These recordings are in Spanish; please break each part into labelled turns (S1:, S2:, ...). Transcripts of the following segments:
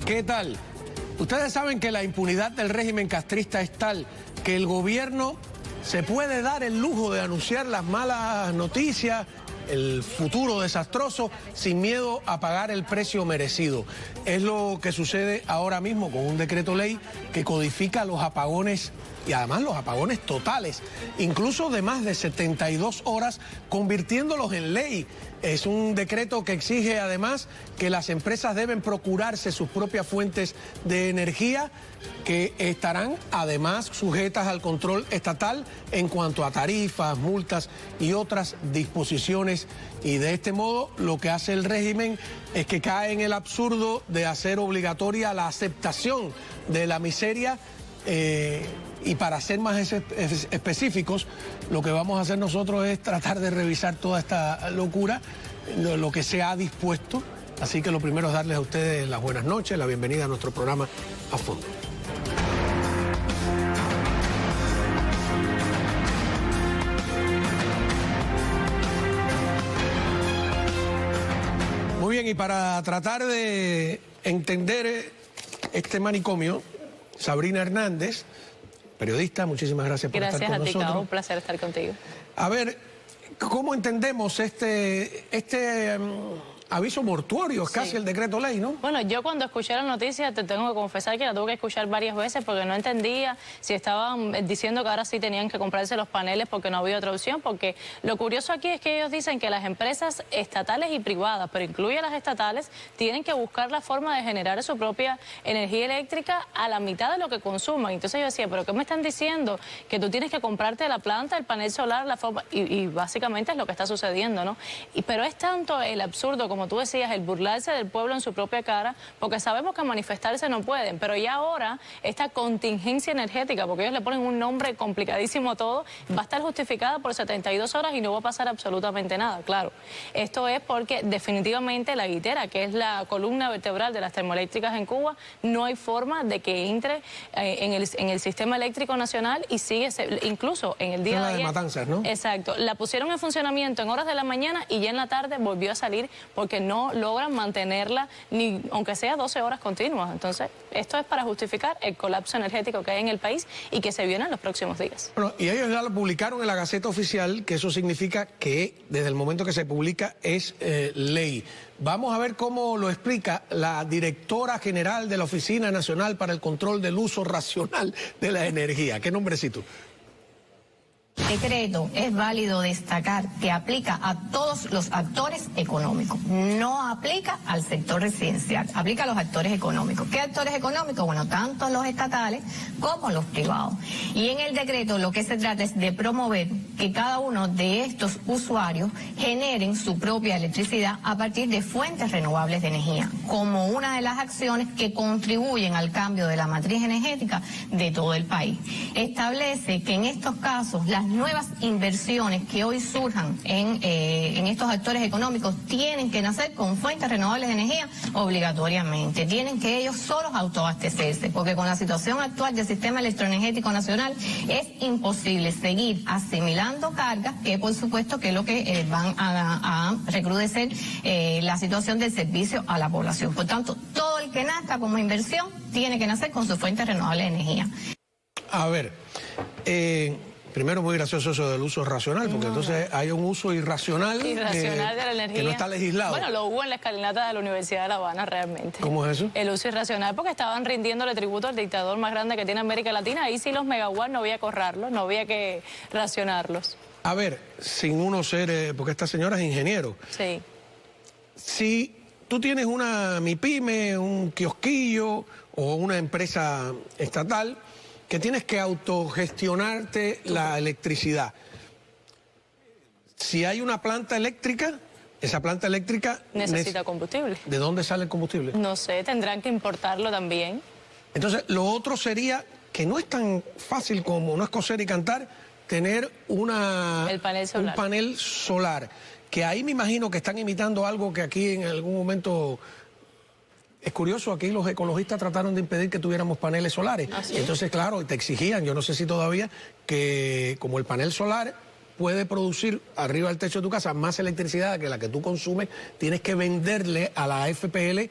S1: ¿Qué tal? Ustedes saben que la impunidad del régimen castrista es tal que el gobierno se puede dar el lujo de anunciar las malas noticias, el futuro desastroso, sin miedo a pagar el precio merecido. Es lo que sucede ahora mismo con un decreto ley que codifica los apagones y además los apagones totales, incluso de más de 72 horas, convirtiéndolos en ley. Es un decreto que exige además que las empresas deben procurarse sus propias fuentes de energía, que estarán además sujetas al control estatal en cuanto a tarifas, multas y otras disposiciones. Y de este modo lo que hace el régimen es que cae en el absurdo de hacer obligatoria la aceptación de la miseria. Y para ser más específicos, lo que vamos a hacer nosotros es tratar de revisar toda esta locura, lo que se ha dispuesto. Así que lo primero es darles a ustedes las buenas noches, la bienvenida a nuestro programa A Fondo. Muy bien, y para tratar de entender este manicomio, Sabrina Hernández, periodista, muchísimas gracias por estar con nosotros.
S2: Gracias a ti, Cabo, un placer estar contigo.
S1: A ver, ¿cómo entendemos este aviso mortuorio? Es casi el decreto ley, ¿no?
S2: Bueno, yo cuando escuché la noticia te tengo que confesar que la tuve que escuchar varias veces porque no entendía si estaban diciendo que ahora sí tenían que comprarse los paneles porque no había otra opción, porque lo curioso aquí es que ellos dicen que las empresas estatales y privadas, pero incluye a las estatales, tienen que buscar la forma de generar su propia energía eléctrica a la mitad de lo que consuman. Entonces yo decía, ¿pero qué me están diciendo? Que tú tienes que comprarte la planta, el panel solar, la forma... Y básicamente es lo que está sucediendo, ¿no? Pero es tanto el absurdo, como tú decías, el burlarse del pueblo en su propia cara, porque sabemos que manifestarse no pueden, pero ya ahora esta contingencia energética, porque ellos le ponen un nombre complicadísimo a todo, va a estar justificada por 72 horas y no va a pasar absolutamente nada, claro. Esto es porque definitivamente la guitera, que es la columna vertebral de las termoeléctricas en Cuba, no hay forma de que entre en el sistema eléctrico nacional y sigue, incluso en el día de ayer.
S1: De Matanzas, ¿no?
S2: Exacto. La pusieron en funcionamiento en horas de la mañana y ya en la tarde volvió a salir porque no logran mantenerla ni aunque sea 12 horas continuas. Entonces, esto es para justificar el colapso energético que hay en el país y que se viene en los próximos días.
S1: Bueno, y ellos ya lo publicaron en la Gaceta Oficial, que eso significa que desde el momento que se publica es ley. Vamos a ver cómo lo explica la directora general de la Oficina Nacional para el Control del Uso Racional de la Energía. ¿Qué nombrecito?
S3: Decreto es válido destacar que aplica a todos los actores económicos, no aplica al sector residencial, aplica a los actores económicos. ¿Qué actores económicos? Bueno, tanto los estatales como los privados. Y en el decreto lo que se trata es de promover que cada uno de estos usuarios generen su propia electricidad a partir de fuentes renovables de energía, como una de las acciones que contribuyen al cambio de la matriz energética de todo el país. Establece que en estos casos las nuevas inversiones que hoy surjan en estos actores económicos tienen que nacer con fuentes renovables de energía obligatoriamente. Tienen que ellos solos autoabastecerse, porque con la situación actual del sistema electroenergético nacional es imposible seguir asimilando cargas, que por supuesto que es lo que van a recrudecer la situación del servicio a la población. Por tanto, todo el que nazca como inversión tiene que nacer con sus fuentes renovables de energía.
S1: A ver, primero, muy gracioso eso del uso racional, porque entonces hay un uso irracional
S2: de la energía
S1: que no está legislado.
S2: Bueno, lo hubo en la escalinata de la Universidad de La Habana realmente.
S1: ¿Cómo es eso?
S2: El uso irracional, porque estaban rindiéndole tributo al dictador más grande que tiene América Latina. Ahí sí los megawatts no había que ahorrarlos, no había que racionarlos.
S1: A ver, sin uno ser, porque esta señora es ingeniero.
S2: Sí.
S1: Si tú tienes una MIPYME, un kiosquillo o una empresa estatal que tienes que autogestionarte la electricidad. Si hay una planta eléctrica, esa planta eléctrica
S2: necesita combustible.
S1: ¿De dónde sale el combustible?
S2: No sé, tendrán que importarlo también.
S1: Entonces, lo otro sería que no es tan fácil como, no es coser y cantar, tener un panel solar. Que ahí me imagino que están imitando algo que aquí en algún momento... Es curioso, aquí los ecologistas trataron de impedir que tuviéramos paneles solares.
S2: ¿Sí?
S1: Entonces, claro, te exigían, yo no sé si todavía, que como el panel solar puede producir arriba del techo de tu casa más electricidad que la que tú consumes, tienes que venderle a la FPL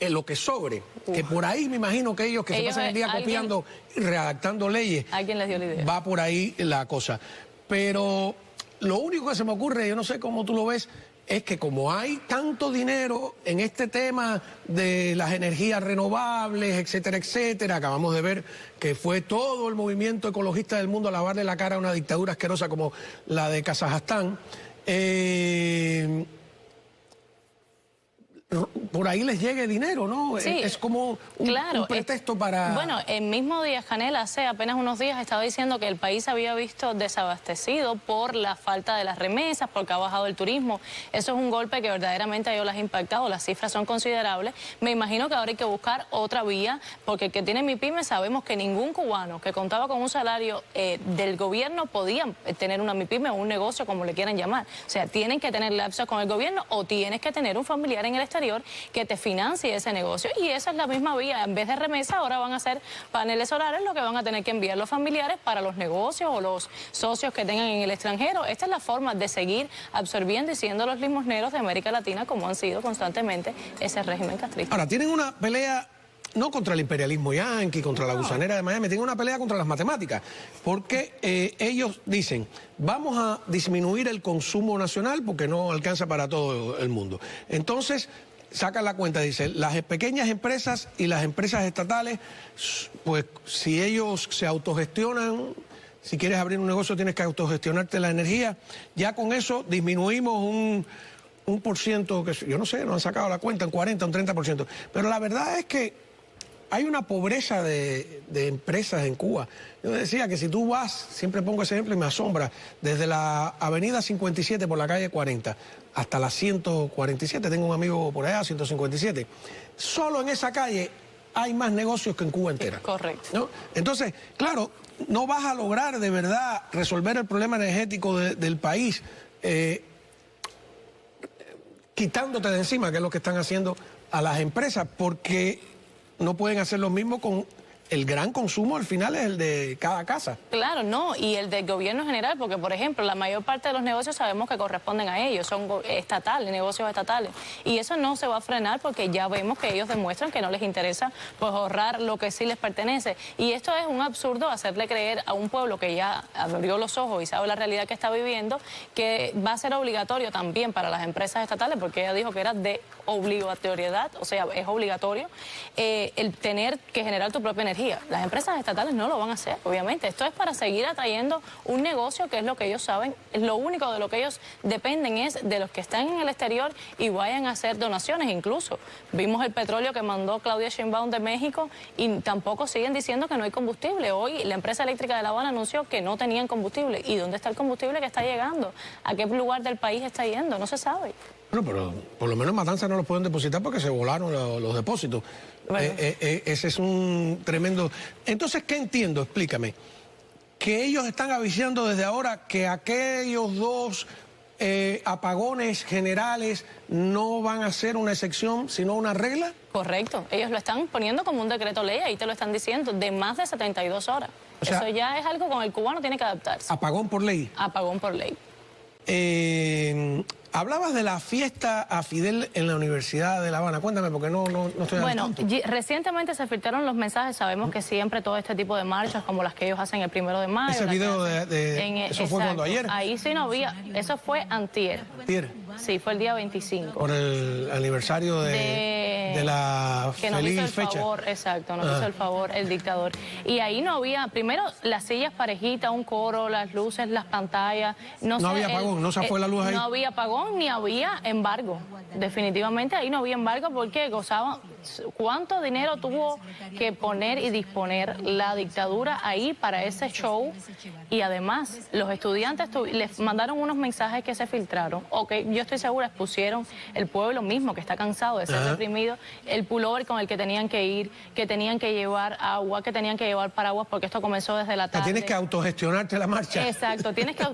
S1: lo que sobre, que por ahí me imagino que ellos que se pasan el día copiando y redactando leyes,
S2: alguien les dio la idea.
S1: Va por ahí la cosa. Pero lo único que se me ocurre, yo no sé cómo tú lo ves, es que como hay tanto dinero en este tema de las energías renovables, etcétera, etcétera, acabamos de ver que fue todo el movimiento ecologista del mundo a lavarle la cara a una dictadura asquerosa como la de Kazajstán, por ahí les llegue dinero, ¿no?
S2: Sí,
S1: es como un pretexto para...
S2: Bueno, el mismo Díaz-Canel hace apenas unos días estaba diciendo que el país había visto desabastecido por la falta de las remesas, porque ha bajado el turismo. Eso es un golpe que verdaderamente a ellos les ha impactado, las cifras son considerables. Me imagino que ahora hay que buscar otra vía, porque el que tiene MIPYME sabemos que ningún cubano que contaba con un salario del gobierno podía tener una MIPYME o un negocio, como le quieran llamar. O sea, tienen que tener lapsos con el gobierno o tienes que tener un familiar en el exterior que te financie ese negocio, y esa es la misma vía. En vez de remesa ahora van a ser paneles solares, lo que van a tener que enviar los familiares para los negocios o los socios que tengan en el extranjero. Esta es la forma de seguir absorbiendo y siendo los limosneros de América Latina, como han sido constantemente ese régimen castrista.
S1: Ahora, tienen una pelea no contra el imperialismo yanqui, contra la gusanera de Miami, tienen una pelea contra las matemáticas, porque ellos dicen, vamos a disminuir el consumo nacional porque no alcanza para todo el mundo. Entonces, sacan la cuenta, dice, las pequeñas empresas y las empresas estatales, pues si ellos se autogestionan, si quieres abrir un negocio tienes que autogestionarte la energía, ya con eso disminuimos un por ciento, que yo no sé, no han sacado la cuenta, un 40, un 30%. Pero la verdad es que hay una pobreza de empresas en Cuba. Yo decía que si tú vas, siempre pongo ese ejemplo y me asombra, desde la avenida 57 por la calle 40 hasta la 147, tengo un amigo por allá, 157, solo en esa calle hay más negocios que en Cuba entera.
S2: Correcto.
S1: ¿No? Entonces, claro, no vas a lograr de verdad resolver el problema energético del país quitándote de encima, que es lo que están haciendo a las empresas, porque no pueden hacer lo mismo con el gran consumo, al final es el de cada casa.
S2: Claro, no, y el del gobierno en general, porque por ejemplo, la mayor parte de los negocios sabemos que corresponden a ellos, son estatales, negocios estatales, y eso no se va a frenar porque ya vemos que ellos demuestran que no les interesa pues ahorrar lo que sí les pertenece, y esto es un absurdo hacerle creer a un pueblo que ya abrió los ojos y sabe la realidad que está viviendo, que va a ser obligatorio también para las empresas estatales, porque ella dijo que era de obligatoriedad, o sea, es obligatorio el tener que generar tu propia energía. Las empresas estatales no lo van a hacer, obviamente. Esto es para seguir atrayendo un negocio que es lo que ellos saben, es lo único de lo que ellos dependen es de los que están en el exterior y vayan a hacer donaciones. Incluso vimos el petróleo que mandó Claudia Sheinbaum de México y tampoco siguen diciendo que no hay combustible. Hoy la empresa eléctrica de La Habana anunció que no tenían combustible. ¿Y dónde está el combustible que está llegando? ¿A qué lugar del país está yendo? No se sabe.
S1: Bueno, pero por lo menos Matanzas no los pueden depositar porque se volaron los depósitos. Bueno. Ese es un tremendo... Entonces, ¿qué entiendo? Explícame. Que ellos están avisando desde ahora que aquellos dos apagones generales no van a ser una excepción, sino una regla.
S2: Correcto. Ellos lo están poniendo como un decreto ley, ahí te lo están diciendo, de más de 72 horas. O sea, eso ya es algo con el cubano tiene que adaptarse.
S1: Apagón por ley.
S2: Apagón por ley.
S1: Hablabas de la fiesta a Fidel en la Universidad de La Habana. Cuéntame, porque no estoy al tanto.
S2: Bueno, recientemente se filtraron los mensajes. Sabemos que siempre todo este tipo de marchas, como las que ellos hacen el 1 de mayo.
S1: Ese video eso fue cuando ayer.
S2: Ahí sí no había. Eso fue antier.
S1: ¿Antier?
S2: Sí, fue el día 25.
S1: Por el aniversario de la
S2: que nos
S1: feliz
S2: hizo el
S1: fecha.
S2: Favor, exacto, nos hizo el favor el dictador. Y ahí no había, primero, las sillas parejitas, un coro, las luces, las pantallas. No
S1: había apagón, no se fue la luz ahí.
S2: No había apagón ni había embargo. Definitivamente ahí no había embargo porque gozaban. ¿Cuánto dinero tuvo que poner y disponer la dictadura ahí para ese show? Y además, los estudiantes les mandaron unos mensajes que se filtraron. Ok, yo estoy segura, expusieron el pueblo mismo que está cansado de ser reprimido, el pullover con el que tenían que ir, que tenían que llevar agua, que tenían que llevar paraguas, porque esto comenzó desde la tarde.
S1: Tienes que autogestionarte la marcha.
S2: Exacto, tienes que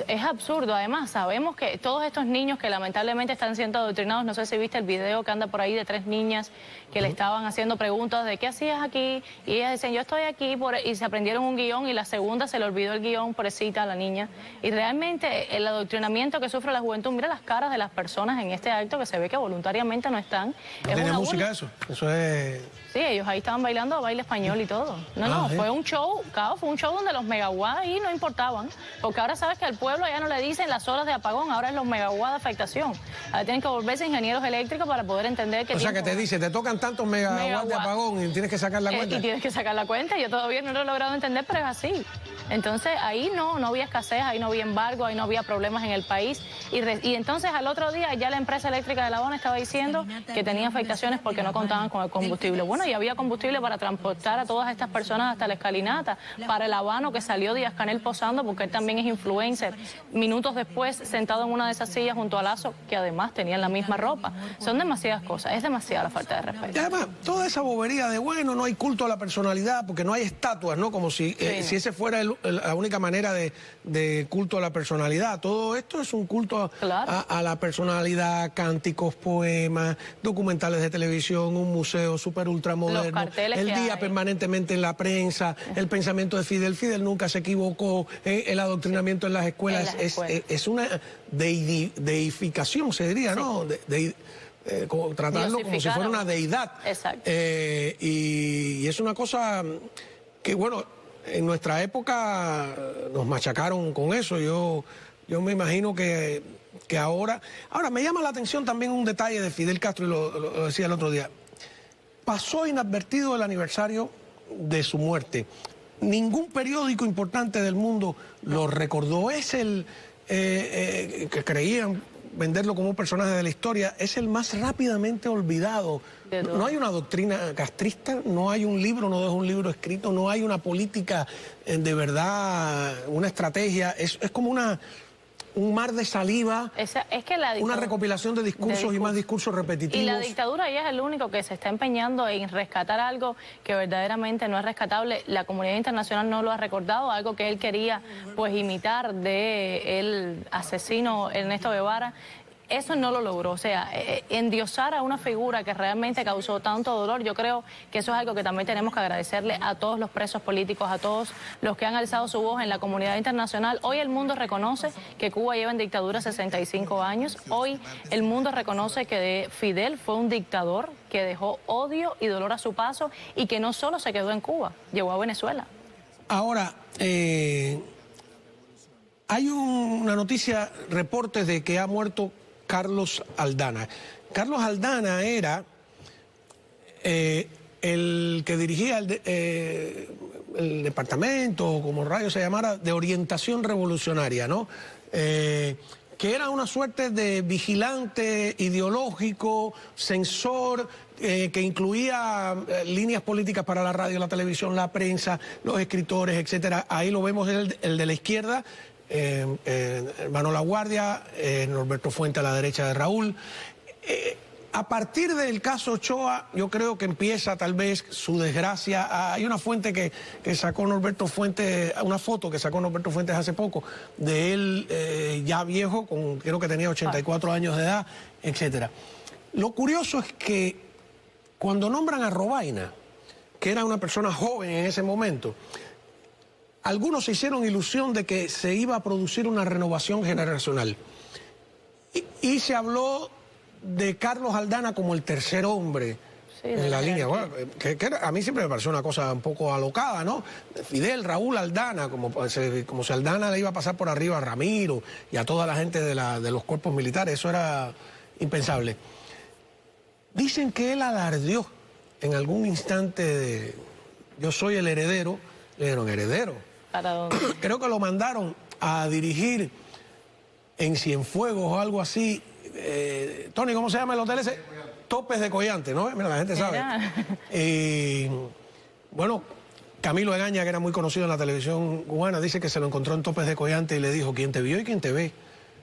S2: es absurdo. Además, sabemos que todos estos niños que lamentablemente están siendo adoctrinados, no sé si viste el video que anda por ahí de 3 niñas que le estaban haciendo preguntas de ¿qué hacías aquí? Y ellas decían, yo estoy aquí, y se aprendieron un guión, y la segunda se le olvidó el guión, pobrecita, a la niña. Y realmente el adoctrinamiento que sufre la juventud, mira las caras de las personas en este acto, que se ve que voluntariamente no están.
S1: ¿No tiene música eso? Eso es...
S2: Sí, ellos ahí estaban bailando baile español y todo. No, fue un show, claro, fue un show donde los megawatts ahí no importaban. Porque ahora sabes que al pueblo ya no le dicen las horas de apagón, ahora es los megawatts de afectación. Ahora tienen que volverse ingenieros eléctricos para poder entender que...
S1: O sea, que te dice, te tocan tantos megawatts de apagón y tienes que sacar la cuenta.
S2: Y tienes que sacar la cuenta. Yo todavía no lo he logrado entender, pero es así. Entonces, ahí no había escasez, ahí no había embargo, ahí no había problemas en el país. Y entonces, al otro día, ya la empresa eléctrica de La Habana estaba diciendo que tenía afectaciones porque no contaban con el combustible. Bueno, y había combustible para transportar a todas estas personas hasta la escalinata, para el habano que salió Díaz-Canel posando, porque él también es influencer, minutos después sentado en una de esas sillas junto a Lazo, que además tenían la misma ropa. Son demasiadas cosas, es demasiada la falta de respeto.
S1: Y además, toda esa bobería de, bueno, no hay culto a la personalidad, porque no hay estatuas, ¿no? Como si ese fuera la única manera de culto a la personalidad. Todo esto es un culto a la personalidad, cánticos, poemas, documentales de televisión, un museo súper ultramoderno, el día permanentemente en la prensa, el pensamiento de Fidel. Fidel nunca se equivocó, el adoctrinamiento en las escuelas, es una deificación, se diría, ¿no? Tratarlo como si fuera una deidad.
S2: Exacto.
S1: Y es una cosa que, bueno, en nuestra época nos machacaron con eso. Yo me imagino que ahora me llama la atención también un detalle de Fidel Castro, y lo decía el otro día. Pasó inadvertido el aniversario de su muerte. Ningún periódico importante del mundo lo recordó. Es el que creían venderlo como un personaje de la historia, es el más rápidamente olvidado. No hay una doctrina castrista, no hay un libro, no es un libro escrito, no hay una política de verdad, una estrategia, es como un mar de saliva, una recopilación de discursos y más discursos repetitivos.
S2: Y la dictadura ya es el único que se está empeñando en rescatar algo que verdaderamente no es rescatable. La comunidad internacional no lo ha recordado, algo que él quería pues imitar de el asesino Ernesto Guevara. Eso no lo logró, o sea, endiosar a una figura que realmente causó tanto dolor, yo creo que eso es algo que también tenemos que agradecerle a todos los presos políticos, a todos los que han alzado su voz en la comunidad internacional. Hoy el mundo reconoce que Cuba lleva en dictadura 65 años, hoy el mundo reconoce que Fidel fue un dictador que dejó odio y dolor a su paso y que no solo se quedó en Cuba, llegó a Venezuela.
S1: Ahora, hay una noticia, reportes de que ha muerto Carlos Aldana. Carlos Aldana era el que dirigía el departamento, como rayo se llamara, de orientación revolucionaria, ¿no? Que era una suerte de vigilante ideológico, censor, que incluía líneas políticas para la radio, la televisión, la prensa, los escritores, etcétera. Ahí lo vemos, el de la izquierda, hermano La Guardia, Norberto Fuente a la derecha de Raúl. A partir del caso Ochoa, yo creo que empieza tal vez su desgracia. Hay una fuente que sacó Norberto Fuentes, una foto que sacó Norberto Fuentes hace poco, de él ya viejo, creo que tenía 84 años de edad, etcétera. Lo curioso es que cuando nombran a Robaina, que era una persona joven en ese momento, algunos se hicieron ilusión de que se iba a producir una renovación generacional. Y se habló de Carlos Aldana como el tercer hombre en la línea. Bueno, que a mí siempre me pareció una cosa un poco alocada, ¿no? Fidel, Raúl, Aldana, como si Aldana le iba a pasar por arriba a Ramiro y a toda la gente de los cuerpos militares. Eso era impensable. Dicen que él alardeó en algún instante de yo soy el heredero. Le dijeron, ¿heredero?
S2: ¿Para dónde?
S1: Creo que lo mandaron a dirigir en Cienfuegos o algo así. Tony, ¿cómo se llama el hotel ese? Topes de Collante, ¿no? Mira, la gente sabe. Bueno, Camilo Egaña, que era muy conocido en la televisión cubana, dice que se lo encontró en Topes de Collante y le dijo, ¿quién te vio y quién te ve?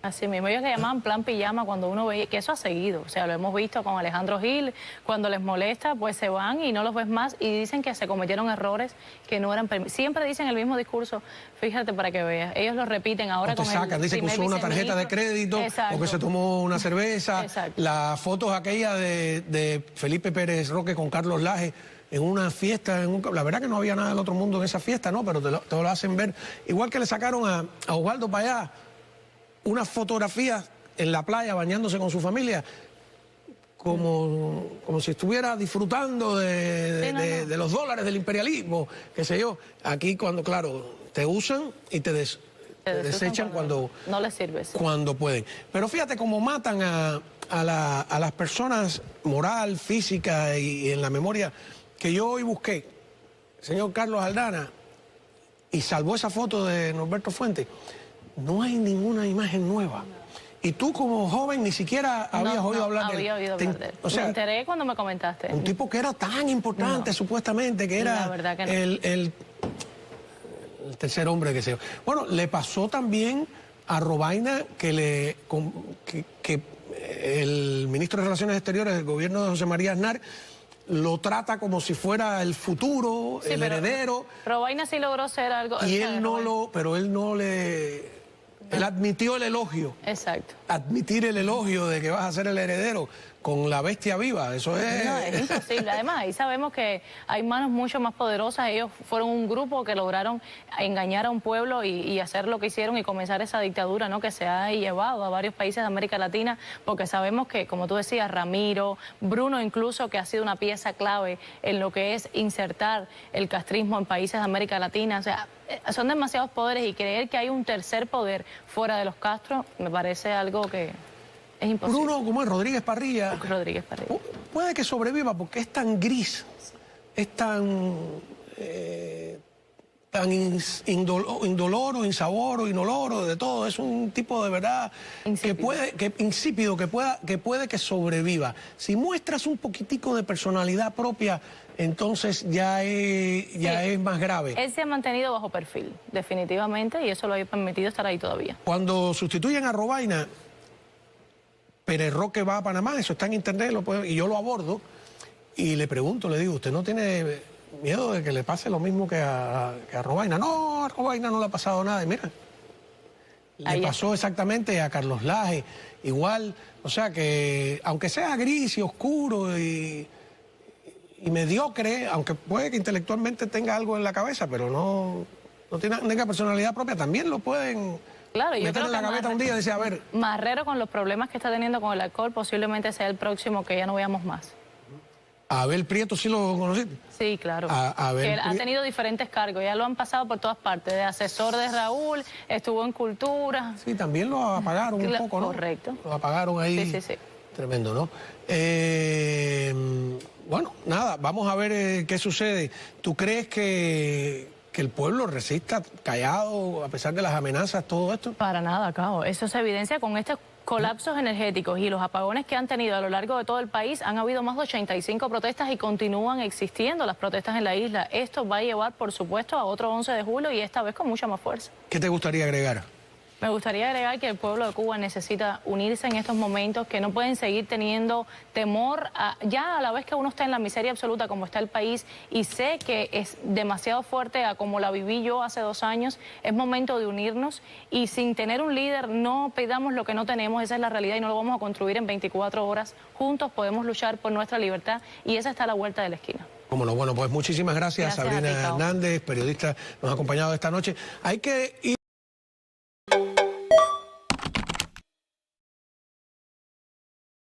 S2: Así mismo, ellos le llamaban plan pijama cuando uno veía, que eso ha seguido, o sea, lo hemos visto con Alejandro Gil, cuando les molesta, pues se van y no los ves más y dicen que se cometieron errores que no eran permitidos. Siempre dicen el mismo discurso, fíjate para que veas, ellos lo repiten ahora con
S1: sacan, dicen que usó una tarjeta de crédito, o que se tomó una cerveza, las fotos aquellas de Felipe Pérez Roque con Carlos Laje en una fiesta, la verdad que no había nada del otro mundo en esa fiesta, ¿no? Pero te lo hacen ver, igual que le sacaron a Osvaldo Payá unas fotografías en la playa bañándose con su familia, como si estuviera disfrutando de los dólares del imperialismo, qué sé yo. Aquí cuando, claro, te usan y te desechan cuando
S2: no les sirves.
S1: Cuando pueden. Pero fíjate cómo matan a las personas moral, física y en la memoria, que yo hoy busqué, señor Carlos Aldana, y salvó esa foto de Norberto Fuentes. No hay ninguna imagen nueva. Y tú como joven ni siquiera habías oído hablar de él.
S2: Había oído hablar de él. O sea, me enteré cuando me comentaste.
S1: Un tipo que era tan importante, supuestamente, que era
S2: la verdad que no.
S1: el tercer hombre que se... Bueno, le pasó también a Robaina que el ministro de Relaciones Exteriores del gobierno de José María Aznar lo trata como si fuera el futuro, el heredero.
S2: Robaina sí logró ser algo...
S1: Y él él admitió el elogio.
S2: Exacto.
S1: Admitir el elogio de que vas a ser el heredero con la bestia viva, eso es...
S2: No, es imposible. Además, ahí sabemos que hay manos mucho más poderosas. Ellos fueron un grupo que lograron engañar a un pueblo y hacer lo que hicieron y comenzar esa dictadura, ¿no?, que se ha llevado a varios países de América Latina, porque sabemos que, como tú decías, Ramiro, Bruno incluso, que ha sido una pieza clave en lo que es insertar el castrismo en países de América Latina. O sea, son demasiados poderes y creer que hay un tercer poder fuera de los Castro me parece algo que es imposible.
S1: Bruno, como es Rodríguez Parrilla, puede que sobreviva porque es tan gris, es tan indoloro, insaboro, inoloro, de todo. Es un tipo de verdad insípido, que puede que sobreviva. Si muestras un poquitico de personalidad propia, entonces ya es más grave.
S2: Él se ha mantenido bajo perfil, definitivamente, y eso lo ha permitido estar ahí todavía.
S1: Cuando sustituyen a Robaina, Pérez Roque va a Panamá, eso está en internet, y yo lo abordo y le pregunto, le digo, ¿usted no tiene miedo de que le pase lo mismo que a Robaina? No, a Robaina no le ha pasado nada. Y mira, le pasó exactamente a Carlos Laje, igual. O sea que, aunque sea gris y oscuro y mediocre, aunque puede que intelectualmente tenga algo en la cabeza, pero no tenga personalidad propia, también lo pueden...
S2: Claro, yo
S1: meter
S2: creo
S1: en la gaveta un día y decir, a ver...
S2: Marrero, con los problemas que está teniendo con el alcohol, posiblemente sea el próximo que ya no veamos más.
S1: ¿A Abel Prieto sí lo conociste?
S2: Sí, claro. Que él ha tenido diferentes cargos, ya lo han pasado por todas partes, de asesor de Raúl, estuvo en Cultura.
S1: Sí, también lo apagaron un poco, ¿no?
S2: Correcto.
S1: Lo apagaron ahí.
S2: Sí.
S1: Tremendo, ¿no? Bueno, nada, vamos a ver qué sucede. ¿Tú crees que el pueblo resista callado a pesar de las amenazas, todo esto?
S2: Para nada, Cabo. Eso se evidencia con estos colapsos energéticos y los apagones que han tenido a lo largo de todo el país. Han habido más de 85 protestas y continúan existiendo las protestas en la isla. Esto va a llevar, por supuesto, a otro 11 de julio y esta vez con mucha más fuerza.
S1: ¿Qué te gustaría agregar?
S2: Me gustaría agregar que el pueblo de Cuba necesita unirse en estos momentos, que no pueden seguir teniendo temor, ya a la vez que uno está en la miseria absoluta como está el país, y sé que es demasiado fuerte a como la viví yo hace 2 años. Es momento de unirnos y sin tener un líder no pidamos lo que no tenemos. Esa es la realidad y no lo vamos a construir en 24 horas. Juntos podemos luchar por nuestra libertad y esa está a la vuelta de la esquina. Cómo
S1: no, bueno, pues muchísimas gracias Sabrina Hernández, periodista, nos ha acompañado esta noche. Hay que ir...